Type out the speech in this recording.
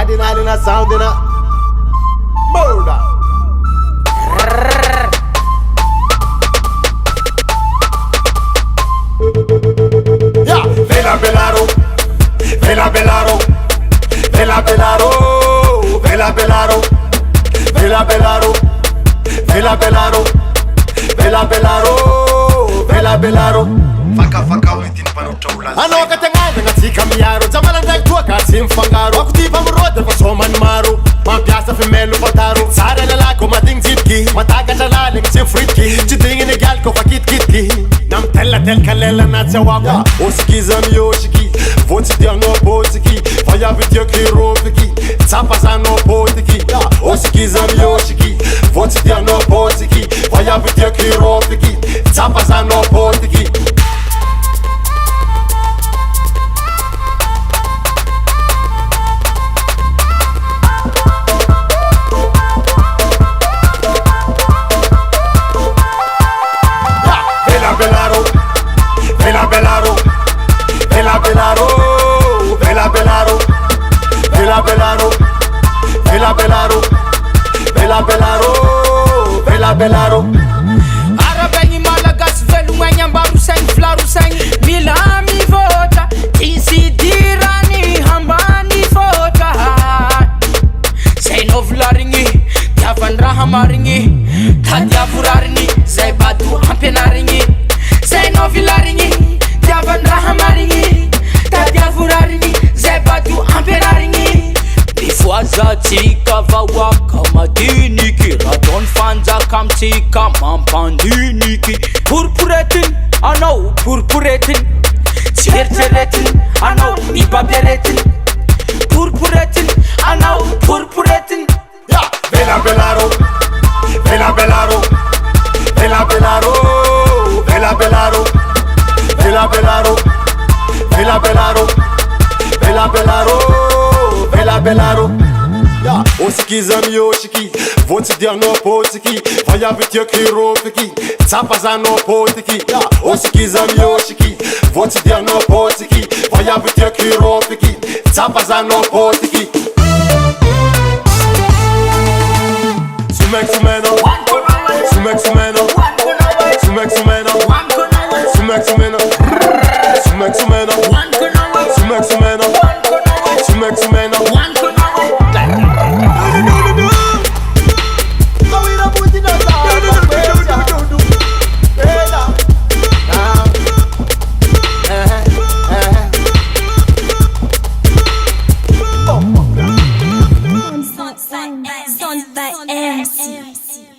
Cardinalina soundina murder. Yeah, Vela Belaro, Vela Belaro, Vela Belaro, Vela Belaro, Vela Belaro, Vela Belaro, Vela Belaro, Vela Belaro. Faka within Panotola. Ano ka tanga na tika miaro, jamala ndag tua ka sim fangaro. Ako ti pamrod fa soman maro. Mampiasa femelo pataro. Sara lalako mading zipki, mataga jalaling sim fritki. Chiding ni gal ko fakit kitki. Nam tella tel kalela na tawaba. Oskiza mioshiki, voti dia no botiki. Faya video kiropiki, tsapa za no botiki. Oskiza mioshiki, voti dia no botiki. Faya video kiropiki, tsapa za no botiki. Vela Belaro, Vela Belaro, Vela Belaro, Vela Belaro, Vela Belaro, Vela Belaro, Vela Belaro. Arabeni malagas velu manyambaru sang flaru sang milami vota isi dirani hambani vota say no vlaringi yavan rahamaringi tadya furarini say badu hampenaringi say no vlaringi yavan rahamaringi tadya furarini say badu hampenaringi Ifwazatika vawaka madiniki radon fanza kamtika mampandiniki purpuretin ano purpuretin çerçeretin ano ibaberetin purpuretin ano purpuretin Ya Vela Belaro, Vela Belaro, Vela Belaro, Vela Belaro, Vela Belaro, Vela Belaro, Vela Belaro, Vela Belaro. Ya Oskiza mioshiki, voti dia no potiki. Faya video kiropiki, tsapa za no potiki. Ya Oskiza mioshiki, voti dia no potiki. Faya video kiropiki, tsapa za no potiki. Sumek sumeno, sumek sumeno, sumek sumeno, sumek sumeno, sumek sumeno, sumek sumeno, sumek sumeno. Son by MC.